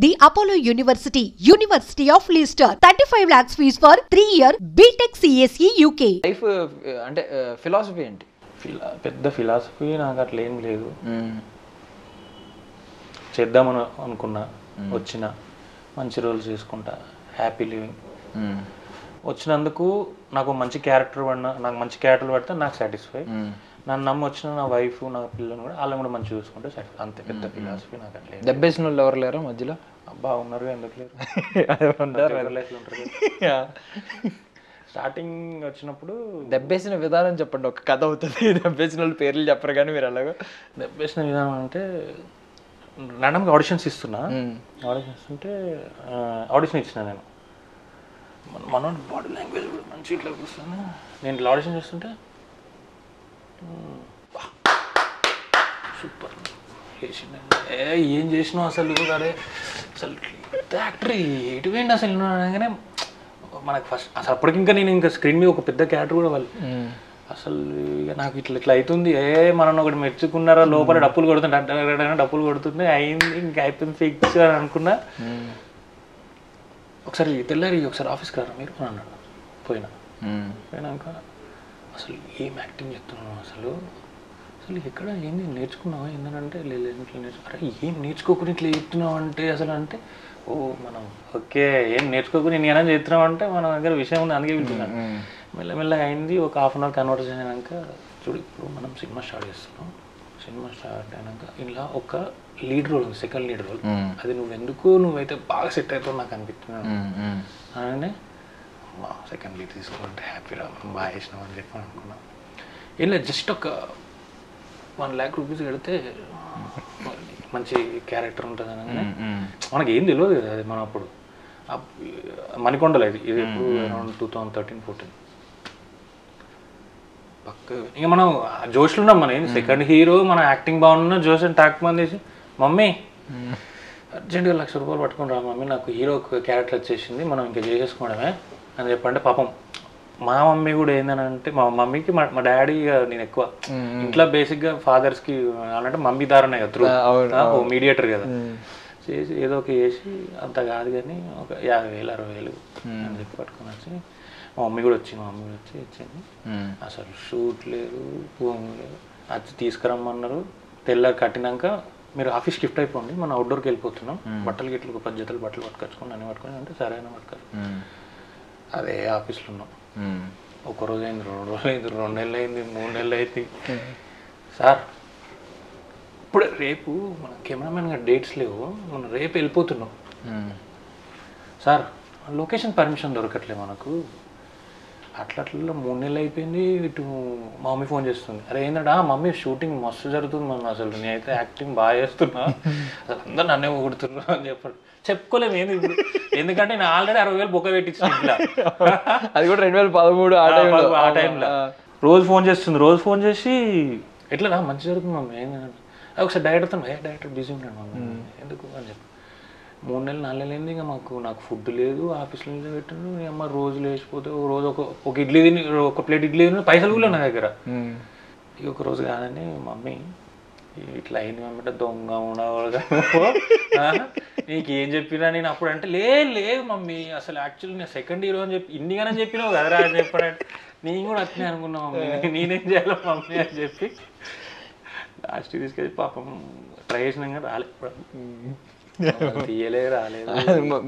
The Apollo University, University of Leicester, 35 lakhs fees for 3-year BTech CSE UK. Life అంటే philosophy ఏంటి? పెద్ద philosophy నాకు అట్లా ఏం లేదు. చేద్దామని అనుకున్నా, వచ్చిన మంచి రోల్స్ చేసుకుంటా, హ్యాపీ లివింగ్. వచ్చినందుకు నాకు మంచి క్యారెక్టర్ పడినా, నాకు మంచి క్యారెక్టర్ పడితే నాకు సాటిస్ఫై. నన్ను నమ్మి వచ్చిన నా వైఫ్, నా పిల్లలు కూడా వాళ్ళని కూడా మంచి చూసుకుంటే సాటిస్ఫై. అంతే, పెద్ద ఫిలాసఫీ నాకు అట్లా. దెబ్బేసిన వాళ్ళు ఎవరు లేరా మధ్యలో? బాగున్నారు, ఎందుకు లేరు? స్టార్టింగ్ వచ్చినప్పుడు దెబ్బేసిన విధానం చెప్పండి, ఒక కథ అవుతుంది. దెబ్బేసిన వాళ్ళు పేర్లు చెప్పరు కానీ మీరు అలాగా. దెబ్బేసిన విధానం అంటే ర్యాండమ్గా ఆడిషన్స్ ఇస్తున్నా. ఆడిషన్స్ ఉంటే ఆడిషన్ ఇచ్చిన నేను. మన బాడీ లాంగ్వేజ్ కూడా మంచి ఇట్లా కూర్చున్నా. నేను ఇట్లా ఆడిషన్ చేస్తుంటే సూపర్ చేసిండే. ఏం చేసినావు అసలు? అరే అసలు యాక్టర్ ఎటువేండి అసలు అనగానే మనకు ఫస్ట్ అసలు అప్పటికి ఇంకా నేను ఇంకా స్క్రీన్ మీద ఒక పెద్ద క్యారెక్టర్ కూడా వాళ్ళు అసలు ఇక నాకు ఇట్లా ఇట్లా అవుతుంది. మనం ఒకటి మెచ్చుకున్నారా, లోపల డప్పులు కొడుతుంటే డప్పులు కొడుతుంటే అయింది, ఇంకా అయిపోయింది ఫిక్స్ అని అనుకున్నా. ఒకసారి తెల్లారి ఒకసారి ఆఫీస్కి రారా మీరు అని అన్నాడు. పోయినాక అసలు ఏం యాక్టింగ్ చేస్తున్నావు, అసలు ఎక్కడ ఏంది నేర్చుకున్నావా ఏంటంటే లేదు ఇట్లా అరే ఏం నేర్చుకోకుండా ఇట్లా చెప్తున్నావు అంటే అసలు అంటే ఓ మనం ఓకే ఏం నేర్చుకోకుండా నేను ఏమైనా చేస్తున్నావు అంటే మన దగ్గర విషయం ఉంది, అందుకే వెళ్తున్నాను. మెల్లమెల్లగా అయింది. ఒక హాఫ్ అన్ అవర్ కన్వర్సేషన్ అయినాక చూడు ఇప్పుడు మనం సినిమా స్టార్ట్ చేస్తున్నాం. సినిమా స్టార్ట్ అయినాక ఇలా ఒక లీడ్ రోల్ ఉంది, సెకండ్ లీడ్ రోల్. అది నువ్వైతే బాగా సెట్ అవుతావు నాకు అనిపిస్తున్నాను. అలానే సెకండ్ లీడ్ తీసుకోవాలంటే హ్యాపీ రా, మనం బాగా చేసినాం అని చెప్పి అనుకున్నాం. ఏం లేదు, జస్ట్ ఒక 1 lakh rupees కడితే మంచి క్యారెక్టర్ ఉంటుంది అనగానే మనకి ఏం తెలియదు కదా. అది మనం అప్పుడు మణికొండలో ఇది ఎప్పుడు అరౌండ్ 2013-14 పక్క ఇంకా మనం జోష్లో ఉన్నాం. మన ఏంటి సెకండ్ హీరో, మన యాక్టింగ్ బాగున్నా జోష్ అని టాక్ మంది చేసి మమ్మీ అర్జెంట్గా 1,00,000 రూపాయలు పట్టుకుని రా మమ్మీ, నాకు హీరో క్యారెక్టర్ వచ్చేసింది, మనం ఇంకా చేసేసుకోవడమే అని చెప్పంటే పాపం మా మమ్మీ కూడా ఏంటంటే మా మమ్మీకి మా డాడీ నేను ఎక్కువ ఇంట్లో బేసిక్గా ఫాదర్స్కి అంటే మమ్మీ దారనే కదా, త్రూ మీడియేటర్ కదా, చేసి ఏదో ఒక చేసి అంత కాదు కానీ ఒక 50,000 60,000 అని చెప్పి పట్టుకొని వచ్చి మా మమ్మీ కూడా వచ్చి ఇచ్చింది. అసలు షూట్ లేదు, భూమి లేదు. అది తీసుకురమ్మన్నారు. తెల్లారి కట్టినాక మీరు ఆఫీస్ షిఫ్ట్ అయిపోండి, మనం అవుట్డోర్కి వెళ్ళిపోతున్నాం, బట్టలు గిట్లు ఒక 10 జతలు బట్టలు పట్టుకొచ్చుకొని అన్ని పట్టుకొని అంటే సరే అయినా పట్టుకోరు. అదే ఆఫీస్లో ఉన్నాం. ఒకరోజు అయింది, 2 రోజులు అయింది, 2 నెలలు అయింది, 3 నెలలు అయింది. సార్ ఇప్పుడే రేపు మన కెమెరామెన్గా డేట్స్ లేవు, మనం రేపు వెళ్ళిపోతున్నాం సార్, లొకేషన్ పర్మిషన్ దొరకట్లేదు మనకు. అట్లా 3 నెలలు అయిపోయింది. ఇటు మా మమ్మీ ఫోన్ చేస్తుంది, అరే ఏంటంటే మమ్మీ షూటింగ్ మస్తు జరుగుతుంది మనం, అసలు నేనైతే యాక్టింగ్ బాగా చేస్తున్నా, అసలు అందరు నన్నే పొగుడుతున్నారు అని చెప్పాడు. చెప్పుకోలేము ఏంది ఇప్పుడు, ఎందుకంటే నేను ఆల్రెడీ 60,000 బొక్క పెట్టించిన ఇట్లా. అది కూడా 2013 ఆ టైంలో. రోజు ఫోన్ చేసి ఎట్లా మంచి జరుగుతుంది మమ్మీ ఏంటంటే ఒకసారి డైరెక్టర్ బిజీ ఉన్నాడు మమ్మీ ఎందుకు అని చెప్పి 3 నెలలు 4 నెలలు అయింది. ఇంకా నాకు ఫుడ్ లేదు, ఆఫీస్లో నుంచి పెట్టాను. అమ్మ రోజు లేచిపోతే ఒక రోజు ఒక ఇడ్లీ తిని, ఒక ప్లేట్ ఇడ్లీ తిని పైసలు కూడా నా దగ్గర. ఇక ఒక రోజు కాదని మమ్మీ ఇట్లా అయింది మమ్మీ, దొంగ ఉండగా నీకు ఏం చెప్పినా నేను అప్పుడు అంటే లేదు మమ్మీ, అసలు యాక్చువల్లీ నేను సెకండ్ హీరో అని చెప్పి ఇన్నిగానే చెప్పినావు కదరా అని చెప్పాడంటే నేను కూడా అట్నే అనుకున్నా మమ్మీ, నేనేం చేయాలి మమ్మీ అని చెప్పి లాస్ట్ తీసుకెళ్ళి పాపం ట్రై చేసినా కానీ రాలేదు.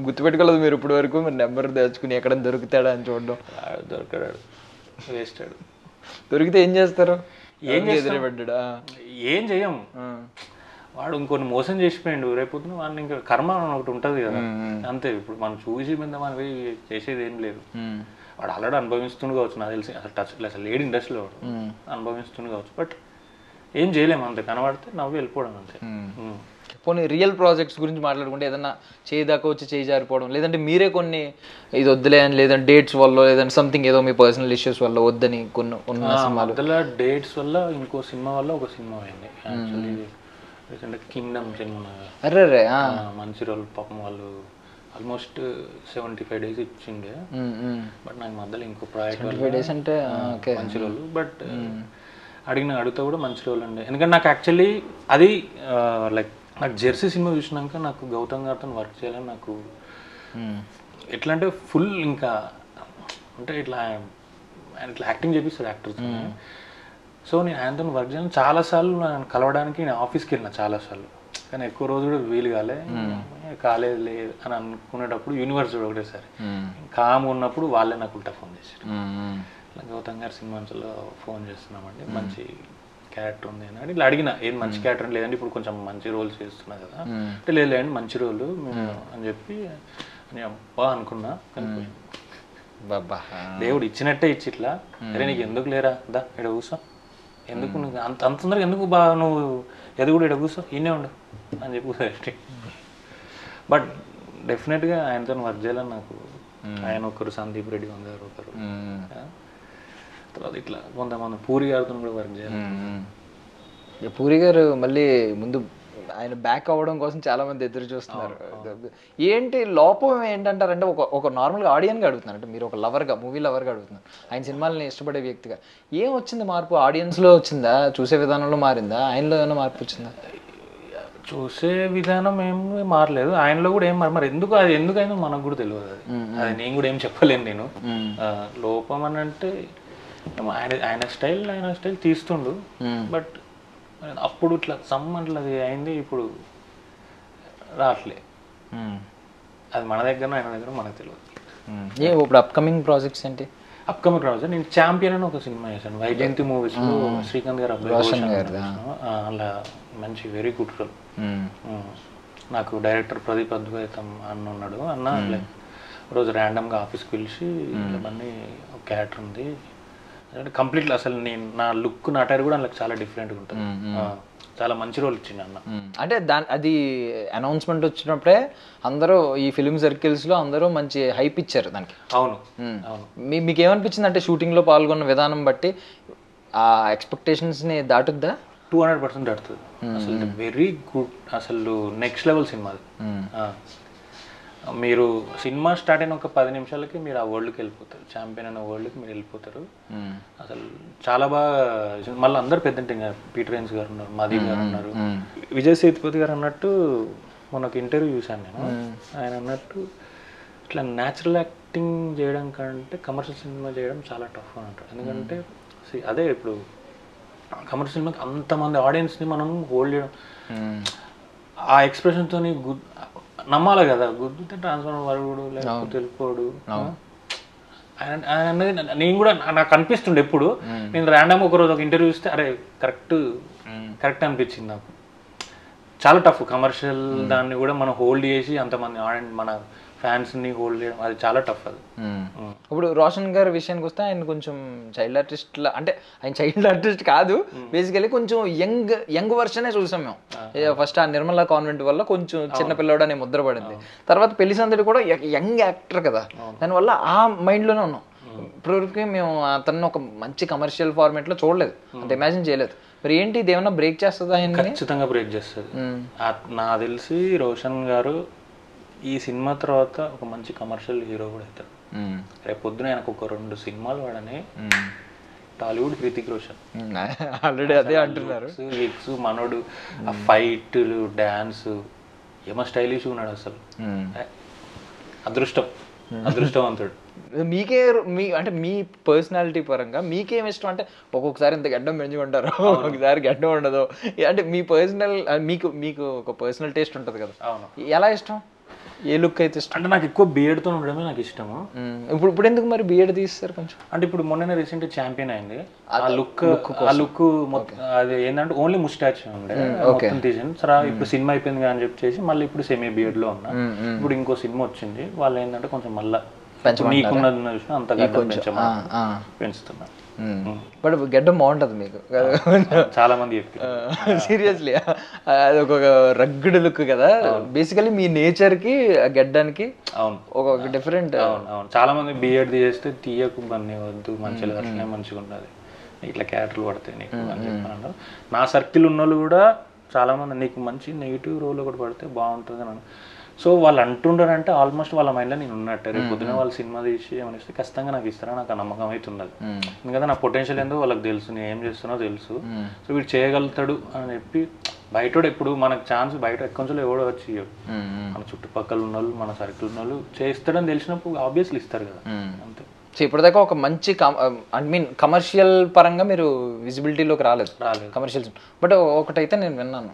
గుర్తుపెట్టుకోలేదు మీరు ఇప్పటి వరకు? మీరు నెంబర్ తెచ్చుకుని ఎక్కడ దొరుకుతాడా అని చూడడం. దొరకడాడు, వేస్తాడు. దొరికితే ఏం చేస్తారు? ఏం చెయ్యం. వాడు ఇంకొన్ని మోసం చేసిపోయాడు, రేపొద్దున వాడిని ఇంకా కర్మ ఒకటి ఉంటుంది కదా, అంతే. ఇప్పుడు మనం చూసి మీద మనం చేసేది ఏం లేదు. వాడు ఆల్రెడీ అనుభవిస్తుండు కావచ్చు, నాకు తెలిసి అసలు లేడు ఇండస్ట్రీలో వాడు అనుభవిస్తుండు కావచ్చు. బట్ ఏం చేయలేము, అంతే. కనబడితే నవ్వు వెళ్ళిపోవడం అంతే. కొన్ని రియల్ ప్రాజెక్ట్స్ గురించి మాట్లాడుకుంటే ఏదన్నా చేయదాకా వచ్చి చేయి జారిపోవడం, లేదంటే మీరే కొన్ని ఇది వద్దులే అని, లేదంటే డేట్స్ వల్ల, లేదంటే సంథింగ్ ఏదో మీ పర్సనల్ ఇష్యూస్ వల్ల వద్దని కొన్ని సినిమాలు డేట్స్ వల్ల ఇంకో సినిమా వల్ల ఒక సినిమా అయింది. Actually Kingdom cinema. అరే మంచి రోజులు పాపం వాళ్ళు ఆల్మోస్ట్ 75 days ఇచ్చిండే. బట్ నాకు మధ్యలో ఇంకో ప్రాజెక్ట్ అంటే మంచి రోజులు. బట్ అడుగుతా కూడా మంచి రోజులు అండి, ఎందుకంటే నాకు యాక్చువల్లీ అది లైక్ నాకు జెర్సీ సినిమా చూసినాక నాకు గౌతమ్ గారితో వర్క్ చేయాలని నాకు ఎట్లా అంటే ఫుల్ ఇంకా అంటే ఇట్లా ఆయన ఇట్లా యాక్టింగ్ చేపిస్తాడు యాక్టర్స్. సో నేను ఆయనతో వర్క్ చేయాలని చాలాసార్లు నేను కలవడానికి నేను ఆఫీస్కి వెళ్ళిన చాలాసార్లు, కానీ ఎక్కువ రోజు కూడా వీలు కాలేదు లేదు అని అనుకునేటప్పుడు యూనివర్స్ ఒకటేసారి కామ్ ఉన్నప్పుడు వాళ్ళే నాకు ఉల్టా ఫోన్ చేశారు. ఇట్లా గౌతమ్ గారి సినిమాలో ఫోన్ చేస్తున్నామండి, మంచి క్యారెక్టర్ ఉంది అని ఇట్లా అడిగిన. ఏం మంచి క్యారెక్టర్ లేదండి, ఇప్పుడు కొంచెం మంచి రోల్స్ చేస్తున్నా కదా అంటే, లేదండి మంచి రోల్ అని చెప్పి నేను అబ్బా అనుకున్నా. కనిపోయింది దేవుడు ఇచ్చినట్టే ఇచ్చి ఇట్లా, అరే నీకు ఎందుకు లేరా దా ఇక్కడ కూర్చో, ఎందుకు నువ్వు అంత తొందరగా ఎందుకు నువ్వు ఎదుగుడు ఇక్కడ కూర్చో ఈయనే ఉండు అని చెప్పి. బట్ డెఫినెట్గా ఆయనతో వర్క్ చేయాలని నాకు, ఆయన ఒకరు సందీప్ రెడ్డి గారు ఒకరు, తర్వాత ఇట్లా కొంతమంది పూరి గారితో కూడా వర్క్ చేయాలి. పూరి గారు మళ్ళీ ముందు ఆయన బ్యాక్ అవ్వడం కోసం చాలా మంది ఎదురు చూస్తున్నారు. ఏంటి లోపం ఏంటంటారు అంటే, ఒక నార్మల్గా ఆడియన్గా అడుగుతున్నారు, అంటే మీరు ఒక లవర్గా మూవీ లవర్గా అడుగుతున్నారు, ఆయన సినిమాలని ఇష్టపడే వ్యక్తిగా ఏం వచ్చింది మార్పు? ఆడియన్స్లో వచ్చిందా, చూసే విధానంలో మారిందా, ఆయనలో ఏమైనా మార్పు వచ్చిందా? చూసే విధానం ఏం మారలేదు, ఆయనలో కూడా ఏం మరి ఎందుకు అది ఎందుకైనా మనకు కూడా తెలియదు. అది నేను కూడా ఏం చెప్పలేను నేను. లోపం అని అంటే ఆయన స్టైల్ తీస్తుండు, బట్ అప్పుడు ఇట్లా అది అయింది, ఇప్పుడు రావట్లే. అది మన దగ్గర ఆయన దగ్గర మనకు తెలియదు. ఇప్పుడు అప్కమింగ్ ప్రాజెక్ట్స్ ఏంటి? అప్కమింగ్ ప్రాజెక్ట్ నేను ఛాంపియన్ అని ఒక సినిమా చేశాను వైజయంతి మూవీస్లో, శ్రీకాంత్ గారు అబ్బాయి, అలా మంచి వెరీ గుడ్ రోల్. నాకు డైరెక్టర్ ప్రదీప్ అద్వైతం అన్న ఉన్నాడు, అన్న లైక్ రోజు ర్యాండమ్గా ఆఫీస్కి పిలిచి ఇవన్నీ ఒక క్యారెక్టర్ ఉంది అంటే కంప్లీట్లీ అసలు నేను నా లుక్ నా టైర్ కూడా నాకు చాలా డిఫరెంట్గా ఉంటుంది, చాలా మంచి రోల్ ఇచ్చింది అన్న. అంటే అది అనౌన్స్మెంట్ వచ్చినప్పుడే అందరూ ఈ ఫిలిం సర్కిల్స్లో అందరూ మంచి హైప్ ఇచ్చారు దానికి. అవును అవును. మీకు ఏమనిపించింది అంటే షూటింగ్లో పాల్గొన్న విధానం బట్టి ఆ ఎక్స్పెక్టేషన్స్ని దాటుద్దా? 200% దాటుతుంది అసలు. వెరీ గుడ్, అసలు నెక్స్ట్ లెవెల్ సినిమా అది. మీరు సినిమా స్టార్ట్ అయిన ఒక 10 నిమిషాలకి మీరు ఆ వరల్డ్కి వెళ్ళిపోతారు, ఛాంపియన్ అనే వరల్డ్కి మీరు వెళ్ళిపోతారు. అసలు చాలా బాగా, మళ్ళీ అందరు పెద్ద పీటర్ హెయిన్స్ గారు ఉన్నారు, మదీ గారు ఉన్నారు, విజయ్ సేతుపతి గారు అన్నట్టు మొన్న ఇంటర్వ్యూ చూశాను నేను. ఆయన అన్నట్టు ఇట్లా న్యాచురల్ యాక్టింగ్ చేయడం కంటే కమర్షియల్ సినిమా చేయడం చాలా టఫ్ అని అంటారు. ఎందుకంటే అదే ఇప్పుడు కమర్షియల్ సినిమాకి అంతమంది ఆడియన్స్ని మనం హోల్డ్ చేయడం, ఆ ఎక్స్ప్రెషన్తో నమ్మాలి కదా, గుద్దుతే ట్రాన్స్ఫార్మర్ వరగుడు లేకపోతే వెళ్ళిపోడు. నేను కూడా నాకు అనిపిస్తుండే ఎప్పుడు, నేను ర్యాండమ్ ఒకరోజు ఒక ఇంటర్వ్యూ ఇస్తే అరే కరెక్ట్ అనిపించింది నాకు. చాలా టఫ్ కమర్షియల్ దాన్ని కూడా మనం హోల్డ్ చేసి అంతమంది మన ఫ్యాన్స్ని హోల్డ్ చేయడం, అది చాలా టఫ్ అది. ఇప్పుడు రోషన్ గారి విషయానికి వస్తే ఆయన కొంచెం చైల్డ్ ఆర్టిస్ట్ అంటే ఆయన చైల్డ్ ఆర్టిస్ట్ కాదు, బేసికలీ కొంచెం యంగ్ వర్షనే చూసాం మేము. ఫస్ట్ ఆ నిర్మలా కాన్వెంట్ వల్ల కొంచెం చిన్న పిల్లవాడు అనే ముద్ర పడింది, తర్వాత పెళ్లి సందడి కూడా యంగ్ యాక్టర్ కదా, దానివల్ల ఆ మైండ్లోనే ఉన్నాం. ఇప్పటివరకు మేము అతన్ని ఒక మంచి కమర్షియల్ ఫార్మేట్లో చూడలేదు, అంత ఇమాజిన్ చేయలేదు. మరి ఏంటి ఇది ఏమన్నా బ్రేక్ చేస్తుందా? ఖచ్చితంగా బ్రేక్ చేస్తుంది. నాకు తెలిసి రోషన్ గారు ఈ సినిమా తర్వాత ఒక మంచి కమర్షియల్ హీరో కూడా అవుతాడు. రేపు పొద్దున ఆయనకు ఒక 2 సినిమాలు వాడని టాలీవుడ్ హృతిక్ రోషన్ ఆల్రెడీ అదే అంటున్నారు. మనోడు ఆ ఫైట్లు డాన్స్ ఏమో స్టైలిష్ ఉన్నాడు అసలు, అదృష్టవంతుడు. మీకే అంటే మీ పర్సనాలిటీ పరంగా మీకేం ఇష్టం? అంటే ఒక్కొక్కసారి ఇంత గడ్డం పెంచుకుంటారు, ఒకసారి గడ్డం ఉండదు, అంటే మీ పర్సనల్ మీకు ఒక పర్సనల్ టేస్ట్ ఉంటుంది కదా, ఎలా ఇష్టం? ఏ లుక్ అయితే ఇష్టం? అంటే నాకు ఎక్కువ బియర్డ్తో ఉండడమే నాకు ఇష్టము. ఇప్పుడు ఎందుకు మరి బియర్డ్ తీస్తారు కొంచెం? అంటే ఇప్పుడు మొన్న రీసెంట్ ఛాంపియన్ అయింది, ఆ లుక్ అది ఏంటంటే ఓన్లీ ముస్టాచ్ ఉండే మొత్తం తీసింది. సరే ఇప్పుడు సినిమా అయిపోయింది అని చెప్పేసి మళ్ళీ ఇప్పుడు సెమీ బియర్డ్ లో ఉన్నా. ఇప్పుడు ఇంకో సినిమా వచ్చింది, వాళ్ళు ఏంటంటే కొంచెం మళ్ళీ నీకున్నది విషయం అంత పెంచుతున్నా. బట్ గడ్డం బాగుంటుంది మీకు, చాలా మంది సీరియస్లీ అది ఒక రగ్గుడ్ లుక్ కదా బేసికలీ మీ నేచర్ కి గడ్డానికి. అవును, ఒక డిఫరెంట్. అవును, చాలా మంది బిఎడ్ తీసేస్తే తీయకు బన్నీ వద్దు, మంచిగా అట్లనే మంచిగా ఉన్నది, ఇట్లా క్యారెక్టర్లు పడతాయి నీకు అని చెప్పాను. నా సర్కిల్ ఉన్న వాళ్ళు కూడా చాలా మంది నీకు మంచి నెగిటివ్ రోల్ ఒకటి పడితే బాగుంటుంది అని. సో వాళ్ళు అంటుండారంటే ఆల్మోస్ట్ వాళ్ళ మైండ్లో నేను ఉన్నట్టు. రేపు పొద్దున వాళ్ళు సినిమా తీసి ఏమని ఇస్తే ఖచ్చితంగా నాకు ఇస్తారా, నాకు ఆ నమ్మకం అయితే ఉన్నది. ఎందుకంటే నా పొటెన్షియల్ ఏందో వాళ్ళకి తెలుసు, నేను ఏం చేస్తున్నా తెలుసు. సో వీడు చేయగలుగుతాడు అని చెప్పి బయట ఇప్పుడు మనకు ఛాన్స్ బయట ఎక్కడి ఎవడో వచ్చి ఇవ్వడు. మన చుట్టుపక్కల ఉన్న వాళ్ళు, మన సర్కిల్ ఉన్న వాళ్ళు చేస్తాడని తెలిసినప్పుడు ఆబ్వియస్లీ ఇస్తారు కదా, అంతే. సో ఇప్పటిదాకా ఒక మంచి ఐ మీన్ కమర్షియల్ పరంగా మీరు విజిబిలిటీలోకి రాలేదు కమర్షియల్. బట్ ఒకటైతే నేను విన్నాను,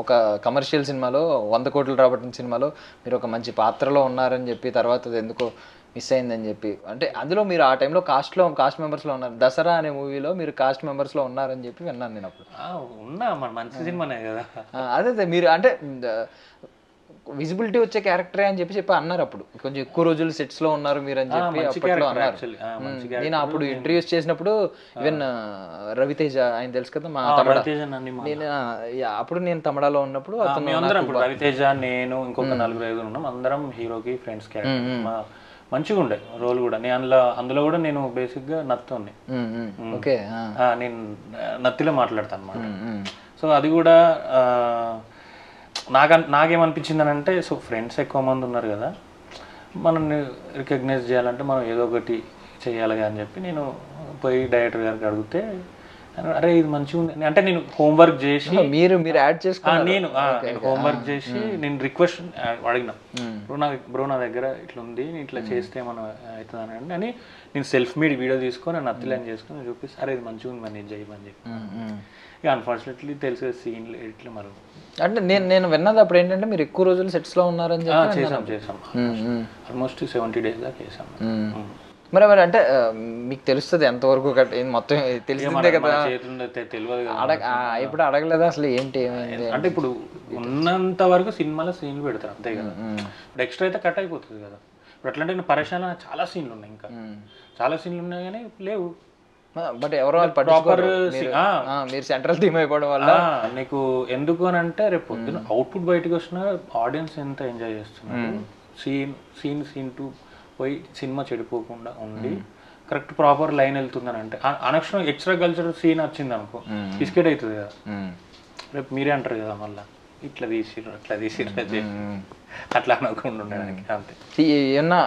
ఒక కమర్షియల్ సినిమాలో 100 కోట్లు రాబట్టిన సినిమాలో మీరు ఒక మంచి పాత్రలో ఉన్నారని చెప్పి తర్వాత అది ఎందుకో మిస్ అయిందని చెప్పి, అంటే అందులో మీరు ఆ టైంలో కాస్ట్ మెంబర్స్లో ఉన్నారు. దసరా అనే మూవీలో మీరు కాస్ట్ మెంబర్స్లో ఉన్నారని చెప్పి విన్నాను నేను అప్పుడు. ఉన్నా, మన మంచి సినిమానే కదా. అదే మీరు అంటే విజిబిలిటీ వచ్చే క్యారెక్టరే అని చెప్పి అన్నారు అప్పుడు, కొంచెం ఎక్కువ రోజులు సెట్స్ లో ఉన్నారు మీరు అని చెప్పి అప్పట్లో అన్నారు. నేను అప్పుడు ఇంటర్వ్యూస్ చేసినప్పుడు ఈవెన్ రవితేజ ఆయన తెలుసు కదా మా తమిళ, నేను అప్పుడు నేను తమిళలో ఉన్నప్పుడు రవితేజ, నేను ఇంకొక 4-5 ఉన్నాం, అందరం హీరోకి ఫ్రెండ్స్ క్యారెక్టర్. మంచిగా ఉండే రోల్ కూడా. నేను అందులో కూడా నేను బేసిక్ గా నత్తుని, నేను నత్తిలో మాట్లాడతాను అన్నమాట. సో అది కూడా నాకేమనిపించింది అని అంటే, సో ఫ్రెండ్స్ ఎక్కువ మంది ఉన్నారు కదా, మనల్ని రికగ్నైజ్ చేయాలంటే మనం ఏదో ఒకటి చేయాలి అని చెప్పి నేను పోయి డైరెక్టర్ గారికి అడిగితే, అరే ఇది మంచిగా ఉంది అంటే, నేను హోంవర్క్ చేసి మీరు యాడ్ చేసుకున్నాను, నేను హోంవర్క్ చేసి నేను రిక్వెస్ట్ అడిగినా, బ్రో నా దగ్గర ఇట్లా ఉంది, ఇట్లా చేస్తే మనం అవుతుంది అని నేను సెల్ఫ్ మేడ్ వీడియో తీసుకొని నన్ను అత్తిలేని చేసుకొని చూపిస్తే, అరే ఇది మంచిగా ఉంది మరి నేను చేయమని చెప్పి. ఇక అన్ఫార్చునేట్లీ తెలుసు సీన్ ఇట్లా మరి. అంటే నేను విన్నది అప్పుడు ఏంటంటే మీరు ఎక్కువ రోజులు సెట్స్ లో ఉన్నారని చెప్పి చేసాం ఆల్మోస్ట్ 70 days దాకా చేసాం. మరి అంటే మీకు తెలుస్తుంది ఎంతవరకు మొత్తం తెలిసిందే కదా, తెలియదు. ఇప్పుడు అడగలేదా అసలు ఏంటి అంటే, ఇప్పుడు ఉన్నంత వరకు సినిమాలో సీన్లు పెడతారు అంతే కదా, ఇప్పుడు ఎక్స్ట్రా అయితే కట్ అయిపోతుంది కదా. ఇప్పుడు ఎట్లంటే నేను పరేషాన్లో చాలా సీన్లు ఉన్నాయి, ఇంకా చాలా సీన్లు ఉన్నాయి కానీ లేవు. బట్ ఎవరో మీరు సెంట్రల్ థీమ్ అయిపోవడం వల్ల నీకు ఎందుకు అని అంటే, రేపు పొద్దున అవుట్పుట్ బయటకు వచ్చిన ఆడియన్స్ ఎంత ఎంజాయ్ చేస్తున్నారు. సీన్ 2 పోయి సినిమా చెడిపోకుండా ఉండి కరెక్ట్ ప్రాపర్ లైన్ వెళ్తుందని అంటే, అనక్షరం ఎక్స్ట్రా కల్చర్ సీన్ వచ్చింది అనుకో బిస్కెట్ అవుతుంది కదా. రేపు మీరే అంటారు కదా మళ్ళీ ఇట్లా తీసిర్రు అట్లా తీసిర్రు అట్లా అనకుండా ఉండడానికి అంతే. ఏమన్నా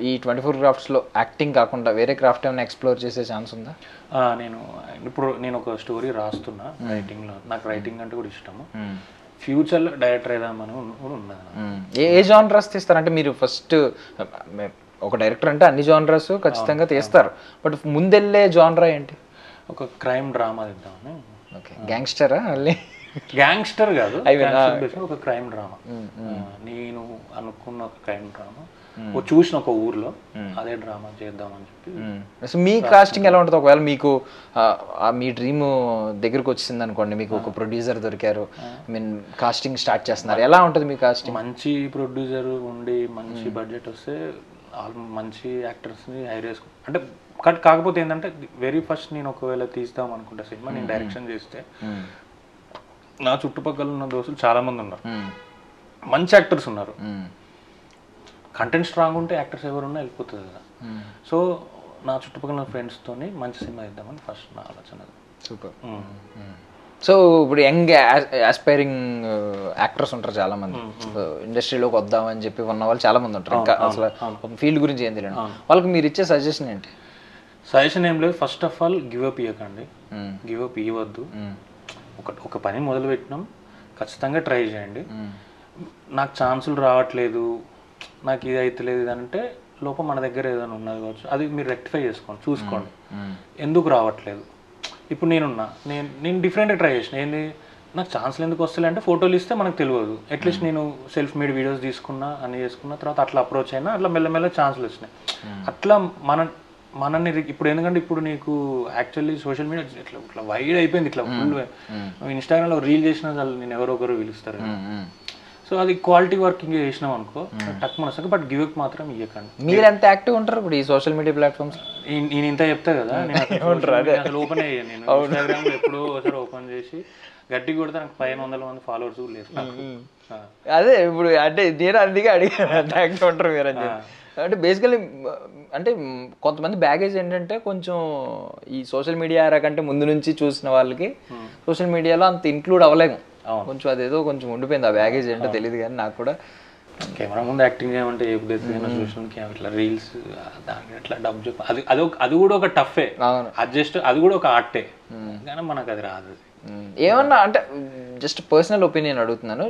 ఈ 24 క్రాఫ్ట్స్లో యాక్టింగ్ కాకుండా వేరే క్రాఫ్ట్ ఏమైనా ఎక్స్ప్లోర్ చేసే ఛాన్స్ ఉందా? నేను ఒక స్టోరీ రాస్తున్నా రైటింగ్లో, నాకు రైటింగ్ అంటే కూడా ఇష్టము. ఫ్యూచర్లో డైరెక్టర్ ఏదామని కూడా ఉన్నది. ఏ జానరస్ తీస్తారంటే మీరు ఫస్ట్ ఒక డైరెక్టర్ అంటే అన్ని జానరస్ ఖచ్చితంగా తీస్తారు, బట్ ముందెళ్ళే జానరా ఏంటి? ఒక క్రైమ్ డ్రామా తీద్దామని. ఓకే, గ్యాంగ్స్టరా? మళ్ళీ గ్యాంగ్స్టర్ కాదు, ఒక క్రైమ్ డ్రామా. నేను అనుకున్న ఒక క్రైమ్ డ్రామా చూసిన ఒక ఊర్లో అదే డ్రామా చేద్దామని చెప్పి. మీ కాస్టింగ్ ఎలా ఉంటుంది? ఒకవేళ మీకు మీ డ్రీమ్ దగ్గరకు వచ్చింది అనుకోండి, మీకు ఒక ప్రొడ్యూసర్ దొరికారు, ఐ మీన్ కాస్టింగ్ స్టార్ట్ చేస్తున్నారు, ఎలా ఉంటుంది మీ కాస్టింగ్? మంచి ప్రొడ్యూసర్ ఉండి మంచి బడ్జెట్ వస్తే మంచి యాక్టర్స్ని హైర్ చేసుకో అంటే. కాకపోతే ఏంటంటే వెరీ ఫస్ట్ నేను ఒకవేళ తీస్తాం అనుకుంటా సినిమా, నేను డైరెక్షన్ చేస్తే నా చుట్టుపక్కల ఉన్న దోస్తులు చాలా మంది ఉన్నారు, మంచి యాక్టర్స్ ఉన్నారు. కంటెంట్ స్ట్రాంగ్ ఉంటే యాక్టర్స్ ఎవరున్నా వెళ్ళిపోతుంది కదా. సో నా చుట్టుపక్కల ఫ్రెండ్స్తోని మంచి సినిమా ఇద్దామని ఫస్ట్ నా ఆలోచన. సూపర్. సో ఇప్పుడు యంగ్ ఆస్పైరింగ్ యాక్టర్స్ ఉంటారు చాలా మంది, ఇండస్ట్రీలోకి వద్దామని చెప్పి ఉన్న వాళ్ళు చాలా మంది ఉంటారు, ఇంకా అసలు ఫీల్డ్ గురించి ఏం తెలియదు వాళ్ళకి మీరు ఇచ్చే సజెషన్ ఏంటి? సజెషన్ ఏం లేదు, first of all give up ఇవ్వకండి, గివ్ అప్ ఇవ్వద్దు. ఒక పని మొదలు పెట్టినాం, ఖచ్చితంగా ట్రై చేయండి. నాకు ఛాన్సులు రావట్లేదు, నాకు ఇది అవుతలేదు ఇది అంటే లోపల మన దగ్గర ఏదైనా ఉన్నది కావచ్చు, అది మీరు రెక్టిఫై చేసుకోండి, చూసుకోండి ఎందుకు రావట్లేదు. ఇప్పుడు నేను డిఫరెంట్గా ట్రై చేసిన, ఏంది నాకు ఛాన్స్లు ఎందుకు వస్తలే అంటే ఫోటోలు ఇస్తే మనకు తెలియదు, అట్లీస్ట్ నేను సెల్ఫ్ మేడ్ వీడియోస్ తీసుకున్నా అన్ని చేసుకున్న తర్వాత అట్లా అప్రోచ్ అయినా అట్లా మెల్లమెల్ల ఛాన్స్లు వచ్చినాయి. అట్లా మనల్ని ఇప్పుడు ఎందుకంటే ఇప్పుడు నీకు యాక్చువల్లీ సోషల్ మీడియా ఇట్లా వైడ్ అయిపోయింది, ఇట్లా ఫుల్ ఇన్స్టాగ్రామ్లో రీల్ చేసినా చాలు నేను ఎవరో ఒకరు పిలుస్తారు. సో అది క్వాలిటీ వర్కింగ్ చేసినాం అనుకో టక్ మనసు, బట్ గివ్ అప్ మాత్రం ఇవ్వకండి. మీరు ఎంత యాక్టివ్ ఉంటారు ఇప్పుడు ఈ సోషల్ మీడియా ప్లాట్ఫామ్స్? నేను ఇంత చెప్తా కదా, నేను అసలు ఓపెన్ అయ్యాను, నేను ఇన్స్టాగ్రామ్లో ఎప్పుడో ఒకసారి ఓపెన్ చేసి గట్టి కొడితే నాకు 500 మంది ఫాలోవర్స్ కూడా లేదు. అదే ఇప్పుడు అంటే నేను అందుకే అడిగాను ఎంత యాక్టివ్ ఉంటారు మీరు అని. అంటే బేసికలీ అంటే కొంతమంది బ్యాగేజ్ ఏంటంటే కొంచెం ఈ సోషల్ మీడియా కంటే ముందు నుంచి చూసిన వాళ్ళకి సోషల్ మీడియాలో అంత ఇంక్లూడ్ అవ్వలేము, కొంచెం అదేదో కొంచెం ఉండిపోయింది ఆ బ్యాగేజ్ ఏంటో తెలియదు. కానీ నాకు కూడా కెమెరా ముందు యాక్టింగ్ చేయమంటే సోషల్ ఇట్లా రీల్స్ దానికి అట్లా డబ్బు చెప్పి అది కూడా ఒక టఫే, అది జస్ట్ అది కూడా ఒక ఆర్టే, కానీ మనకు అది రాదు. ఏమన్నా అంటే జస్ట్ పర్సనల్ ఒపీనియన్ అడుగుతున్నాను,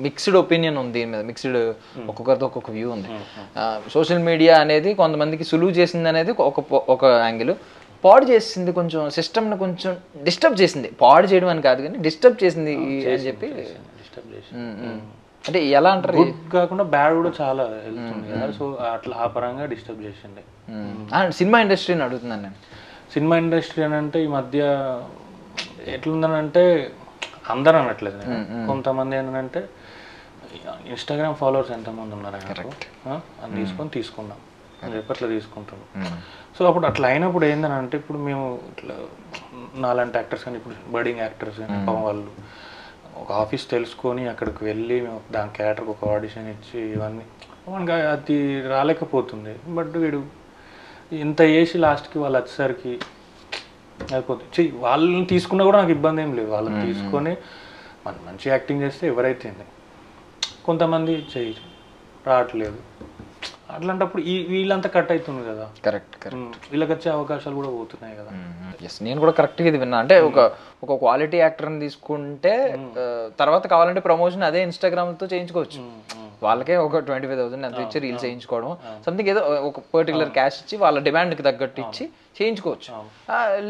మిక్స్డ్ ఒపీనియన్ ఉంది దీని మీద, మిక్స్డ్ ఒక్కొక్కరితో ఒక్కొక్క వ్యూ ఉంది. సోషల్ మీడియా అనేది కొంతమందికి సులువు చేసింది అనేది ఒక యాంగిల్, పాడు చేసింది కొంచెం సిస్టమ్ని కొంచెం డిస్టర్బ్ చేసింది, పాడు చేయడం అని కాదు కానీ డిస్టర్బ్ చేసింది అని చెప్పి డిస్టర్బ్ చేసింది. అంటే ఎలా అంటారు, గుడ్ కాకుండా బ్యాడ్ కూడా చాలా వెళ్తుంది కదా, సో అట్లా ఆ పరంగా డిస్టర్బ్ చేసింది. సినిమా ఇండస్ట్రీని అడుగుతున్నాను నేను. సినిమా ఇండస్ట్రీ అని అంటే ఈ మధ్య ఎట్లుందనంటే అందరూ అనట్లేదు, కొంతమంది ఏంటంటే ఇన్స్టాగ్రామ్ ఫాలోవర్స్ ఎంతమంది ఉన్నారు అని తీసుకున్నాం అని చెప్పి అట్లా తీసుకుంటున్నాం. సో అప్పుడు అట్లా అయినప్పుడు ఏందని అంటే ఇప్పుడు మేము ఇట్లా నాలాంటి యాక్టర్స్ కానీ ఇప్పుడు బర్డింగ్ యాక్టర్స్ కానీ వాళ్ళు ఒక ఆఫీస్ తెలుసుకొని అక్కడికి వెళ్ళి మేము దాని క్యారెక్టర్కి ఒక ఆడిషన్ ఇచ్చి ఇవన్నీ మనకి అది రాలేకపోతుంది. బట్ వీడు ఇంత చేసి లాస్ట్కి వాళ్ళు వచ్చేసరికి అయిపోతుంది. వాళ్ళని తీసుకున్నా కూడా నాకు ఇబ్బంది ఏం లేదు, వాళ్ళని తీసుకొని మంచి యాక్టింగ్ చేస్తే ఎవరైతే కొంతమంది చెయ్యి రావట్లేదు, అట్లాంటప్పుడు వీళ్ళంతా కట్ అవుతుంది కదా. కరెక్ట్, వీళ్ళకి వచ్చే అవకాశాలు కూడా పోతున్నాయి కదా. నేను కూడా కరెక్ట్గా ఇది విన్నా. అంటే ఒక క్వాలిటీ యాక్టర్ని తీసుకుంటే తర్వాత కావాలంటే ప్రమోషన్ అదే ఇన్స్టాగ్రామ్తో చేయించుకోవచ్చు, వాళ్ళకే ఒక 25,000 ఎంత ఇచ్చి రీల్స్ చేయించుకోవడం, సంథింగ్ ఏదో ఒక పర్టికులర్ క్యాష్ ఇచ్చి వాళ్ళ డిమాండ్కి తగ్గట్టు ఇచ్చి చేయించుకోవచ్చు.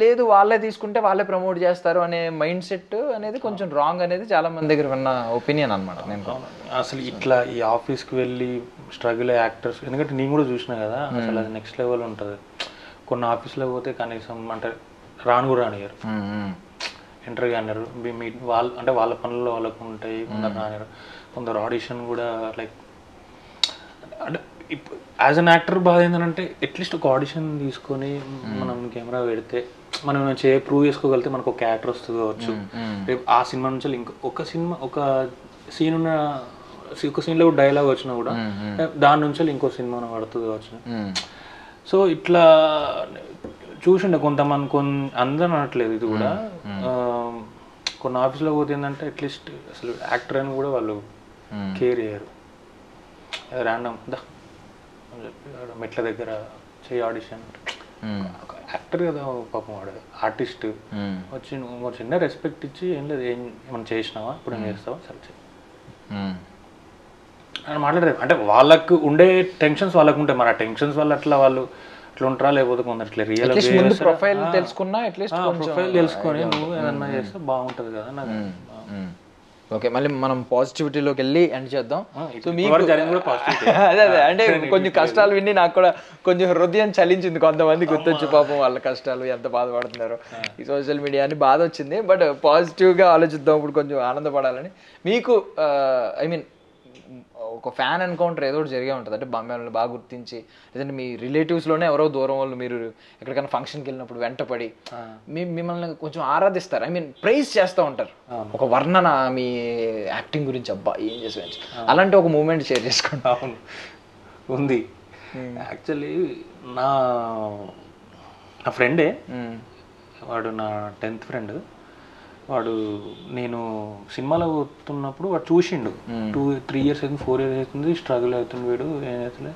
లేదు వాళ్ళే తీసుకుంటే వాళ్ళే ప్రమోట్ చేస్తారు అనే మైండ్ సెట్ అనేది కొంచెం రాంగ్ అనేది చాలా మంది దగ్గర ఉన్న ఒపీనియన్ అనమాట. నేను అసలు ఇట్లా ఈ ఆఫీస్కి వెళ్ళి స్ట్రగుల్ యాక్టర్స్, ఎందుకంటే నేను కూడా చూసినా కదా, అసలు అది నెక్స్ట్ లెవెల్ ఉంటుంది. కొన్ని ఆఫీస్లో పోతే కనీసం అంటే రాను కూడా రానియరు, ఇంటర్వ్యూ అన్నారు, వాళ్ళు అంటే వాళ్ళ పనుల్లో వాళ్ళకు ఉంటాయి, కొందరు రానియరు, కొందరు ఆడిషన్ కూడా లైక్ అంటే ఇప్పుడు యాజ్ అన్ యాక్టర్ బాగా ఏంటంటే అట్లీస్ట్ ఒక ఆడిషన్ తీసుకొని మనం కెమెరా పెడితే మనం ప్రూవ్ చేసుకోగలిగితే మనకు ఒక క్యారెక్టర్ వస్తుంది కావచ్చు. రేపు ఆ సినిమా నుంచి ఇంకొక సినిమా ఒక సీన్ ఉన్న ఒక సీన్లో డైలాగ్ వచ్చినా కూడా దాని నుంచి ఇంకో సినిమా పడుతుంది కావచ్చు. సో ఇట్లా చూసిండే కొంతమంది అందరూ అనట్లేదు, ఇది కూడా కొన్ని ఆఫీస్లో పోతే ఏంటంటే అట్లీస్ట్ అసలు యాక్టర్ అని కూడా వాళ్ళు కేర్ చేయరు. ర్యాండమ్ అని చెప్పి మెట్ల దగ్గర చేయి ఆడిషన్, యాక్టర్ కదా పాపం వాడు ఆర్టిస్ట్ వచ్చి నువ్వు చిన్న రెస్పెక్ట్ ఇచ్చి ఏం లేదు ఏమైనా చేసినావా ఇప్పుడు ఏం చేస్తావా సరే చేయి అని మాట్లాడలేదు. అంటే వాళ్ళకు ఉండే టెన్షన్స్ వాళ్ళకు ఉంటాయి, మరి ఆ టెన్షన్స్ వల్ల అట్లా వాళ్ళు అట్లా ఉంటారా, లేకపోతే కొందరు అట్లా రియల్ ప్రొఫైల్ తెలుసుకున్నా అట్లీస్ట్ ప్రొఫైల్ తెలుసుకొని నువ్వు ఏదన్నా చేస్తే బాగుంటుంది కదా నాకు. ఓకే, మళ్ళీ మనం పాజిటివిటీలోకి వెళ్ళి ఎండ్ చేద్దాం. సో మీకు అదే అంటే కొంచెం కష్టాలు విని నాకు కూడా కొంచెం హృదయం చలించింది, కొంతమంది గుర్తొచ్చి పాపం వాళ్ళ కష్టాలు ఎంత బాధపడుతున్నారో ఈ సోషల్ మీడియా అని బాధ వచ్చింది. బట్ పాజిటివ్గా ఆలోచిద్దాం, ఇప్పుడు కొంచెం ఆనందపడాలని. మీకు ఐ మీన్ ఒక ఫ్యాన్ ఎన్కౌంటర్ ఏదో ఒకటి జరిగే ఉంటుంది, అంటే మిమ్మల్ని బాగా గుర్తించి, లేదంటే మీ రిలేటివ్స్లోనే ఎవరో దూరం వాళ్ళు మీరు ఎక్కడికైనా ఫంక్షన్కి వెళ్ళినప్పుడు వెంటపడి మిమ్మల్ని కొంచెం ఆరాధిస్తారు, ఐ మీన్ ప్రైజ్ చేస్తూ ఉంటారు, ఒక వర్ణన మీ యాక్టింగ్ గురించి, అబ్బా ఏం చేసి అలాంటి ఒక మూమెంట్ షేర్ చేసుకోండి. ఉంది యాక్చువల్లీ నా ఫ్రెండే వాడు, నా 10th ఫ్రెండ్ వాడు. నేను సినిమాలో పోతున్నప్పుడు వాడు చూసిండు, 2-3 years అవుతుంది 4 years అవుతుంది స్ట్రగుల్ అవుతుంది వీడు, ఏం అవుతుంది,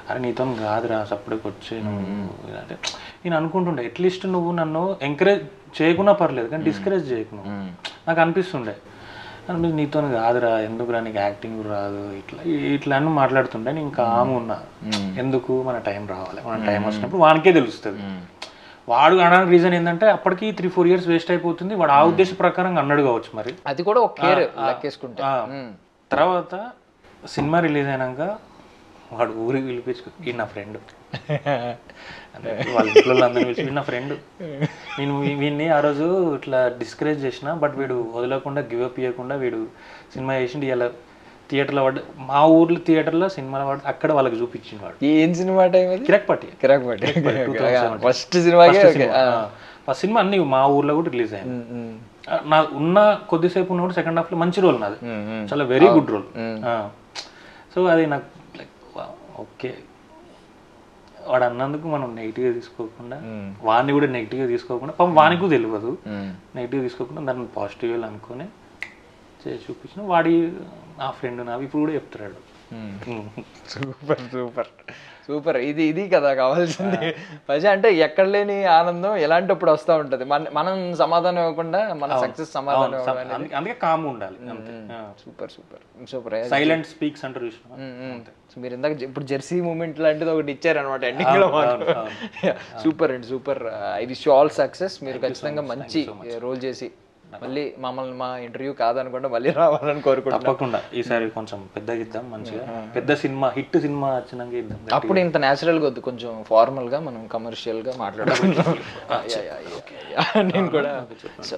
అరే నీతో కాదురా సపరేట్గా వచ్చే నువ్వు అంటే నేను అనుకుంటుండే అట్లీస్ట్ నువ్వు నన్ను ఎంకరేజ్ చేయకున్నా పర్లేదు కానీ డిస్కరేజ్ చేయకు నువ్వు, నాకు అనిపిస్తుండే నీతో కాదురా ఎందుకురా నీకు యాక్టింగ్ రాదు ఇట్లా ఇట్లా అని మాట్లాడుతుండే. నేను కాము ఉన్నా, ఎందుకు మన టైం రావాలి, మన టైం వచ్చినప్పుడు వానికే తెలుస్తుంది. వాడు అనడానికి రీజన్ ఏంటంటే అప్పటికి 3-4 years వేస్ట్ అయిపోతుంది, వాడు ఆ ఉద్దేశ ప్రకారంగా అన్నాడు కావచ్చు, మరి అది కూడా ఒక కేర్ లెక్కేసుకుంటే. తర్వాత సినిమా రిలీజ్ అయినాక వాడు ఊరికి పిలిపించుకో, ఈ నా ఫ్రెండ్ అంటే వాళ్ళ ఇంట్లో అందరూ పిలిచి నా ఫ్రెండ్, నేను వీడిని ఆ రోజు ఇట్లా డిస్కరేజ్ చేసిన, బట్ వీడు వదలకుండా గివప్ ఇవ్వకుండా వీడు సినిమా చేసిండు. ఇలా థియేటర్లో వాడు, మా ఊర్లో థియేటర్లో సినిమాలో వాడు అక్కడ వాళ్ళకి చూపించింది. వాడు ఏం సినిమా టైం? కిరాక్పాటి ఫస్ట్ సినిమా. ఫస్ట్ సినిమా అన్ని మా ఊర్లో కూడా రిలీజ్ అయింది. నా ఉన్న కొద్దిసేపు ఉన్న కూడా సెకండ్ హాఫ్లో మంచి రోల్ నాది, చాలా వెరీ గుడ్ రోల్. సో అది నాకు లైక్ ఓకే, వాడు అన్నందుకు మనం నెగిటివ్గా తీసుకోకుండా, వాడిని కూడా నెగిటివ్గా తీసుకోకుండా, పాపం వానికి కూడా తెలియదు నెగిటివ్గా తీసుకోకుండా దాన్ని పాజిటివ్గా అనుకుని చేసి చూపించిన. వాడి ఆ ఫ్రెండ్ నాకు ఇప్పుడు కూడా చెప్తాడు, సూపర్ సూపర్ సూపర్. ఇది కదా కావాల్సింది. పైసా అంటే ఎక్కడ లేని ఆనందం ఎలాంటప్పుడు వస్తూ ఉంటది. మనం సమాధానం ఇవ్వకుండా మన సక్సెస్ సమాధానం ఇవ్వడం, అందుకే కామ్ ఉండాలి. Super super super. Silent speaks అంటారు. మీరు ఇందాక ఇప్పుడు జెర్సీ మూమెంట్ లాంటిది ఒకటి ఇచ్చారనమాట ఎండింగ్ లో. సూపర్ అండి super. I wish you all success. మీరు ఖచ్చితంగా మంచి రోల్ చేసి మళ్ళీ మమ్మల్ని మా ఇంటర్వ్యూ కాదనుకుంటే మళ్ళీ రావాలని కోరుకుంటున్నాను. తప్పకుండా ఈసారి కొంచెం పెద్దగా ఇద్దాం, మంచిగా పెద్ద సినిమా హిట్ సినిమా వచ్చినాక ఇద్దాం. అప్పుడు ఇంత న్యాచురల్ గా వద్దు, కొంచెం ఫార్మల్ గా మనం కమర్షియల్ గా మాట్లాడుకుంటాం. నేను కూడా. So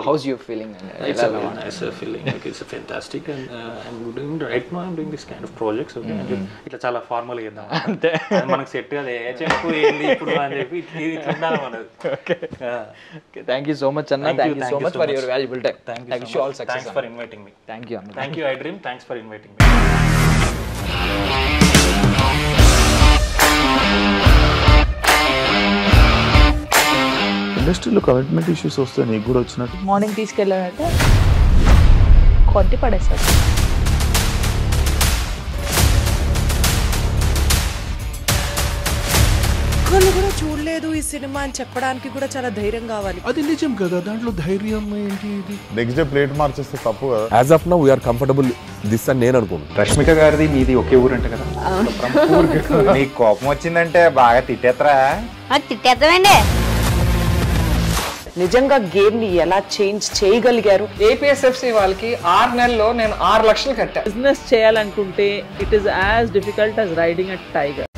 house your feeling? It's a very nice feeling. Like it's a fantastic and I'm doing right now. I'm doing this kind of projects. Okay, ఇట్లా చాలా ఫార్మల్ గా ఇద్దాం అంతే. మనకు సెట్ కదా చెప్పు ఏంది ఇప్పుడు అని చెప్పి ఇట్లా ఉండాలి మనది. Okay thank you so much అన్న. Thank you so much for your valuable time. Thank you so much. Thanks for inviting me. Thank you Anna. Thank you I Dream. Thanks for inviting me. ఇండస్ట్రీలో commitment issues వస్తే నీకు కూడా వచ్చినట్టు? Morning తీసుకెళ్ళాలంటే కొట్టి పడేసాడు. ఒక్కళ్ళు కూడా చూడలేదు ఈ సినిమా అని చెప్పడానికి కూడా చాలా ధైర్యం కావాలి. అది నిజం కదా, దాంట్లో ధైర్యం ఏంటి? నెక్స్ట్ డే ప్లేట్ మార్చేస్తే తప్పు కదా. As of now we are comfortable this అని నేను అనుకుంటున్నాను. రష్మిక గారిది మీది ఒకే ఊరంట కదా? నీకు కోపం వచ్చిందంటే బాగా తిట్టేత్తరా? తిట్టేద్దామండి. నిజంగా గేమ్ ని ఎలా చేంజ్ చేయగలిగారు? ఏపీఎస్ఎఫ్సి వాళ్ళకి 6 నెలల్లో నేను 6 లక్షలు కట్టా. బిజినెస్ చేయాలనుకుంటే it is as difficult as riding a tiger.